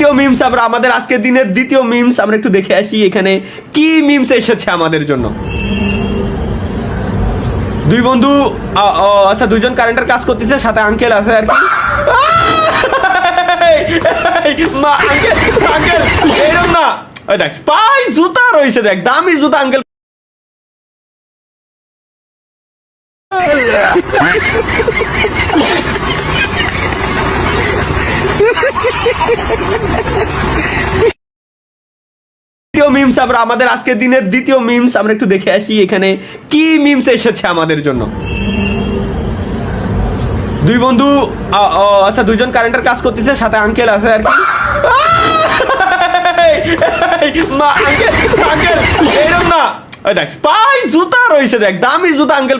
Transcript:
দ্বিতীয় মিমস আমরা আমাদের আজকের দিনের দ্বিতীয় মিমস আমরা একটু দেখে আসি এখানে কি মিমস এসেছে আমাদের জন্য। দুই বন্ধু আচ্ছা দুইজন কারেন্টের কাজ করতেছে, সাথে আঙ্কেল আছে আর কি। মা আঙ্কেল আঙ্কেল এরকম না, ওই দেখ স্পাই জুতা রয়েছে, দেখ দামি জুতা আঙ্কেল। দ্বিতীয় মিমস আমরা আমাদের আজকের দিনের দ্বিতীয় মিমস আমরা একটু দেখে আসি এখানে কি মিমস এসেছে আমাদের জন্য। দুই বন্ধু আচ্ছা দুইজন কারেন্টের কাজ করতেছে, সাথে আঙ্কেল আছে আর কি। মা আঙ্কেল আঙ্কেল এরকম না, ওই দেখ স্পাই জুতা রয়েছে, দেখ দামি জুতা আঙ্কেল।